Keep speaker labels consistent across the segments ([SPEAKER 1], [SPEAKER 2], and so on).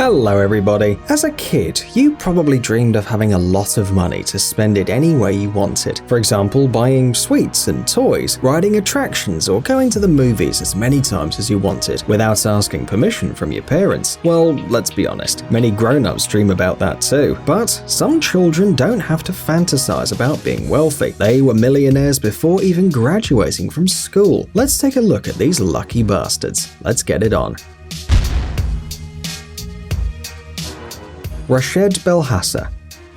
[SPEAKER 1] Hello everybody. As a kid, you probably dreamed of having a lot of money to spend it any way you wanted. For example, buying sweets and toys, riding attractions, or going to the movies as many times as you wanted without asking permission from your parents. Well, let's be honest, many grown-ups dream about that too. But some children don't have to fantasize about being wealthy. They were millionaires before even graduating from school. Let's take a look at these lucky bastards. Let's get it on. Rashed Belhasa.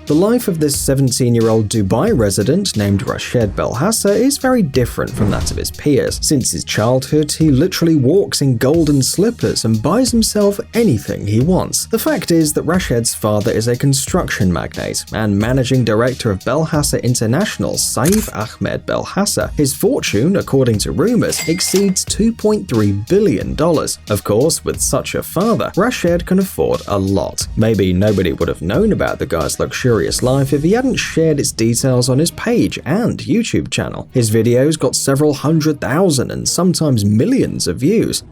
[SPEAKER 1] The life of this 17-year-old Dubai resident named Rashed Belhasa is very different from that of his peers. Since his childhood, he literally walks in golden slippers and buys himself anything he wants. The fact is that Rashed's father is a construction magnate and managing director of Belhasa International, Saif Ahmed Belhasa. His fortune, according to rumors, exceeds $2.3 billion. Of course, with such a father, Rashed can afford a lot. Maybe nobody would have known about the guy's luxurious life if he hadn't shared its details on his page and YouTube channel. His videos got several 100,000 and sometimes millions of views.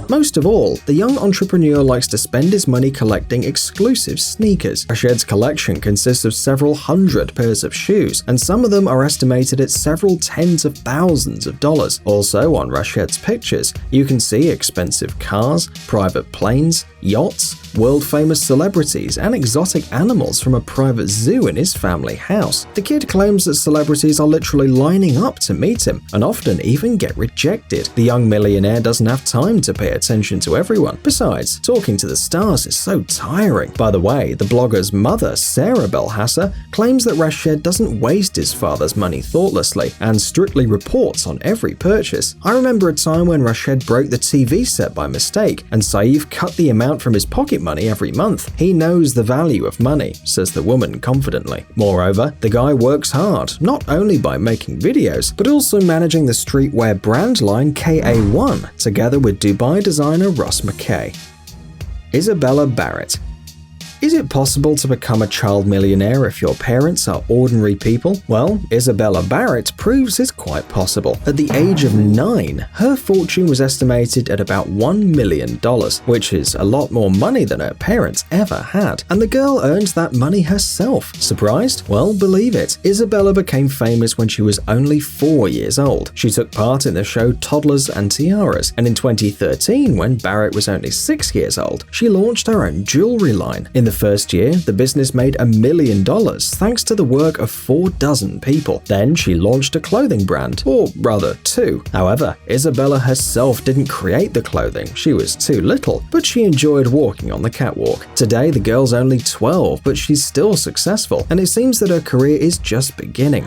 [SPEAKER 1] Most of all, the young entrepreneur likes to spend his money collecting exclusive sneakers. Rashed's collection consists of several hundred pairs of shoes, and some of them are estimated at several tens of thousands of dollars. Also, on Rashed's pictures, you can see expensive cars, private planes, yachts, world-famous celebrities, and exotic animals from a private zoo in his family house. The kid claims that celebrities are literally lining up to meet him, and often even get rejected. The young millionaire doesn't have time to pay attention to everyone. Besides, talking to the stars is so tiring. By the way, the blogger's mother, Sarah Belhasa, claims that Rashed doesn't waste his father's money thoughtlessly and strictly reports on every purchase. I remember a time when Rashed broke the TV set by mistake, and Saif cut the amount from his pocket money every month. He knows the value of money, says the woman confidently. Moreover, the guy works hard, not only by making videos, but also managing the streetwear brand line KA1, together with Dubai designer Ross McKay. Isabella Barrett. Is it possible to become a child millionaire if your parents are ordinary people? Well, Isabella Barrett proves it's quite possible. At the age of 9, her fortune was estimated at about $1 million, which is a lot more money than her parents ever had. And the girl earned that money herself. Surprised? Well, believe it. Isabella became famous when she was only 4 years old. She took part in the show Toddlers and Tiaras, and in 2013, when Barrett was only 6 years old, she launched her own jewelry line. In the first year, the business made $1 million thanks to the work of 4 dozen people. Then she launched a clothing brand, or rather 2. However, Isabella herself didn't create the clothing, she was too little, but she enjoyed walking on the catwalk. Today, the girl's only 12, but she's still successful, and it seems that her career is just beginning.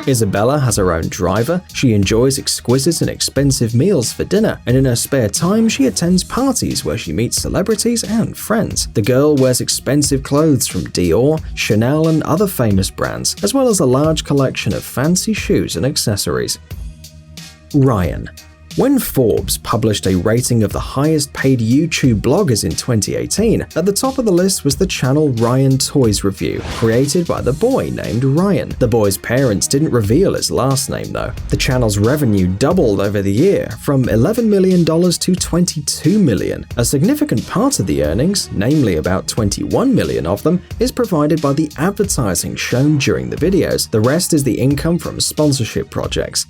[SPEAKER 1] Isabella has her own driver, she enjoys exquisite and expensive meals for dinner, and in her spare time she attends parties where she meets celebrities and friends. The girl wears expensive clothes from Dior, Chanel, and other famous brands, as well as a large collection of fancy shoes and accessories. Ryan. When Forbes published a rating of the highest paid YouTube bloggers in 2018, at the top of the list was the channel Ryan Toys Review, created by the boy named Ryan. The boy's parents didn't reveal his last name though. The channel's revenue doubled over the year, from $11 million to $22 million. A significant part of the earnings, namely about $21 million of them, is provided by the advertising shown during the videos. The rest is the income from sponsorship projects.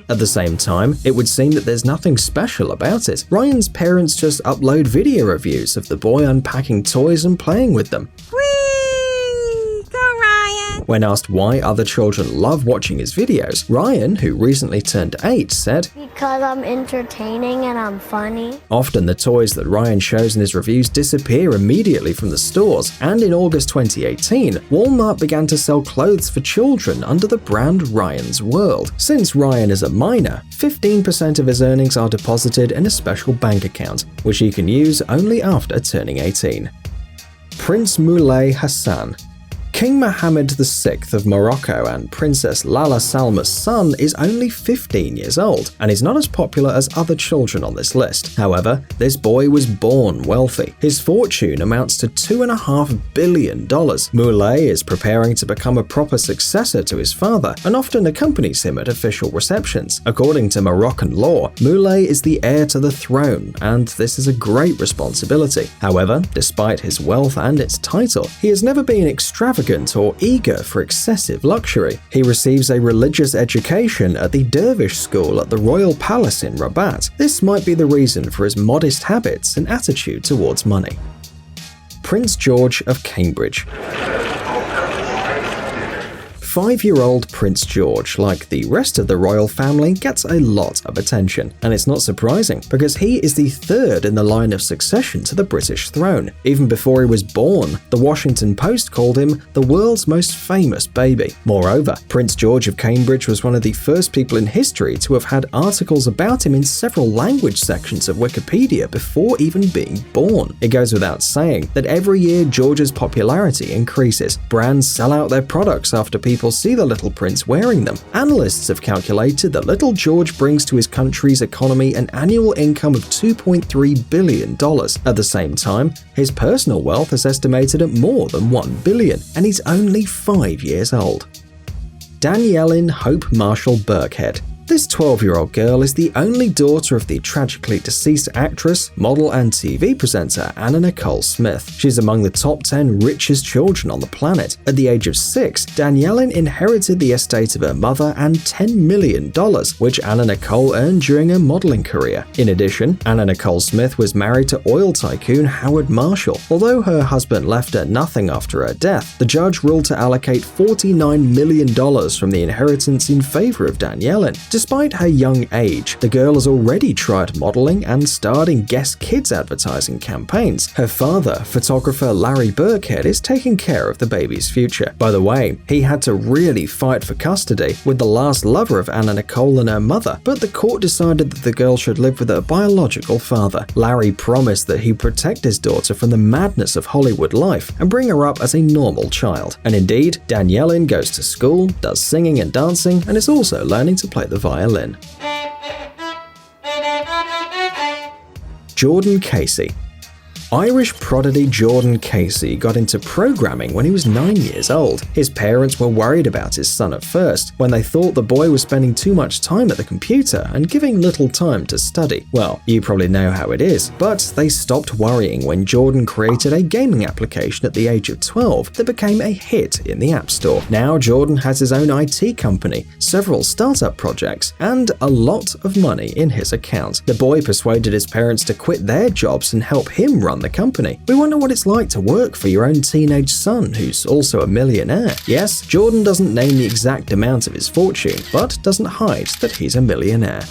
[SPEAKER 1] At the same time, it would seem that there's nothing special about it. Ryan's parents just upload video reviews of the boy unpacking toys and playing with them.
[SPEAKER 2] Whee! Go Ryan!
[SPEAKER 1] When asked why other children love watching his videos, Ryan, who recently turned 8, said,
[SPEAKER 3] "Because I'm entertaining and I'm funny."
[SPEAKER 1] Often the toys that Ryan shows in his reviews disappear immediately from the stores, and in August 2018, Walmart began to sell clothes for children under the brand Ryan's World. Since Ryan is a minor, 15% of his earnings are deposited in a special bank account, which he can use only after turning 18. Prince Moulay Hassan. King Mohammed VI of Morocco and Princess Lala Salma's son is only 15 years old, and is not as popular as other children on this list. However, this boy was born wealthy. His fortune amounts to $2.5 billion. Moulay is preparing to become a proper successor to his father, and often accompanies him at official receptions. According to Moroccan law, Moulay is the heir to the throne, and this is a great responsibility. However, despite his wealth and its title, he has never been extravagant or eager for excessive luxury. He receives a religious education at the dervish school at the royal palace in Rabat. This might be the reason for his modest habits and attitude towards money. Prince George of Cambridge. 5-year-old Prince George, like the rest of the royal family, gets a lot of attention. And it's not surprising, because he is the third in the line of succession to the British throne. Even before he was born, the Washington Post called him the world's most famous baby. Moreover, Prince George of Cambridge was one of the first people in history to have had articles about him in several language sections of Wikipedia before even being born. It goes without saying that every year George's popularity increases. Brands sell out their products after people see the little prince wearing them. Analysts have calculated that little George brings to his country's economy an annual income of $2.3 billion. At the same time, his personal wealth is estimated at more than $1 billion, and he's only 5 years old. Danielle Hope Marshall Burkhead. This 12-year-old girl is the only daughter of the tragically deceased actress, model, and TV presenter Anna Nicole Smith. She's among the top 10 richest children on the planet. At the age of 6, Danielle inherited the estate of her mother and $10 million, which Anna Nicole earned during her modeling career. In addition, Anna Nicole Smith was married to oil tycoon Howard Marshall. Although her husband left her nothing after her death, the judge ruled to allocate $49 million from the inheritance in favor of Danielle. Despite her young age, the girl has already tried modeling and starred in Guess Kids advertising campaigns. Her father, photographer Larry Burkhead, is taking care of the baby's future. By the way, he had to really fight for custody with the last lover of Anna Nicole and her mother, but the court decided that the girl should live with her biological father. Larry promised that he'd protect his daughter from the madness of Hollywood life and bring her up as a normal child. And indeed, Danielle goes to school, does singing and dancing, and is also learning to play the violin. Jordan Casey. Irish prodigy Jordan Casey got into programming when he was 9 years old. His parents were worried about his son at first, when they thought the boy was spending too much time at the computer and giving little time to study. Well, you probably know how it is, but they stopped worrying when Jordan created a gaming application at the age of 12 that became a hit in the App Store. Now Jordan has his own IT company, several startup projects, and a lot of money in his account. The boy persuaded his parents to quit their jobs and help him run the company. We wonder what it's like to work for your own teenage son who's also a millionaire. Yes, Jordan doesn't name the exact amount of his fortune, but doesn't hide that he's a millionaire.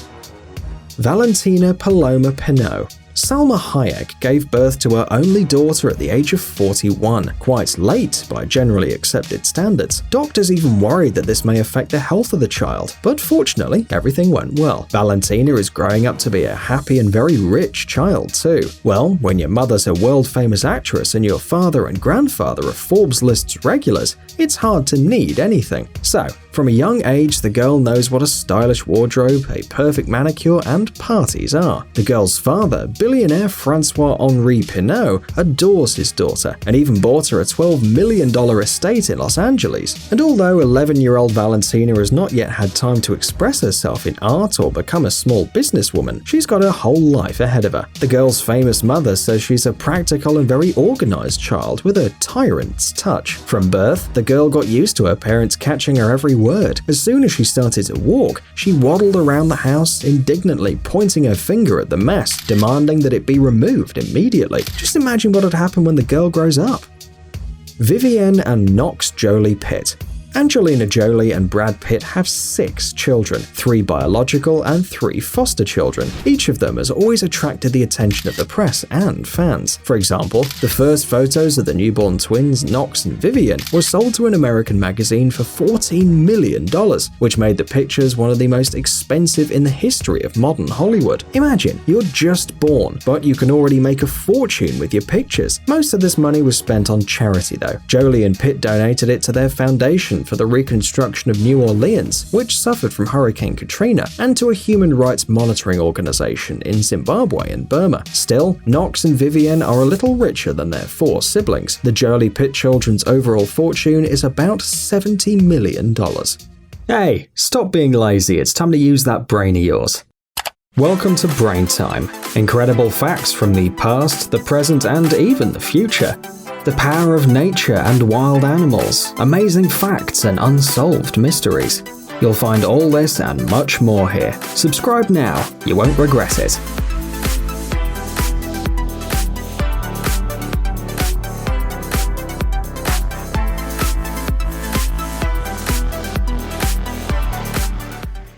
[SPEAKER 1] Valentina Paloma Pineau. Salma Hayek gave birth to her only daughter at the age of 41, quite late by generally accepted standards. Doctors even worried that this may affect the health of the child, but fortunately, everything went well. Valentina is growing up to be a happy and very rich child too. Well, when your mother's a world-famous actress and your father and grandfather are Forbes list's regulars, it's hard to need anything. So, from a young age, the girl knows what a stylish wardrobe, a perfect manicure, and parties are. The girl's father, billionaire Francois-Henri Pineau, adores his daughter and even bought her a $12 million estate in Los Angeles. And although 11-year-old Valentina has not yet had time to express herself in art or become a small businesswoman, she's got her whole life ahead of her. The girl's famous mother says she's a practical and very organized child with a tyrant's touch. From birth, the girl got used to her parents catching her every word. As soon as she started to walk, she waddled around the house, indignantly pointing her finger at the mess, demanding that it be removed immediately. Just imagine what would happen when the girl grows up. Vivienne and Knox Jolie Pitt. Angelina Jolie and Brad Pitt have 6 children, 3 biological and 3 foster children. Each of them has always attracted the attention of the press and fans. For example, the first photos of the newborn twins Knox and Vivian were sold to an American magazine for $14 million, which made the pictures one of the most expensive in the history of modern Hollywood. Imagine, you're just born, but you can already make a fortune with your pictures. Most of this money was spent on charity though. Jolie and Pitt donated it to their foundation for the reconstruction of New Orleans, which suffered from Hurricane Katrina, and to a human rights monitoring organization in Zimbabwe and Burma. Still, Knox and Vivian are a little richer than their 4 siblings. The Jolie-Pitt children's overall fortune is about $70 million. Hey, stop being lazy, it's time to use that brain of yours. Welcome to Brain Time. Incredible facts from the past, the present, and even the future. The power of nature and wild animals, amazing facts and unsolved mysteries. You'll find all this and much more here. Subscribe now, you won't regret it.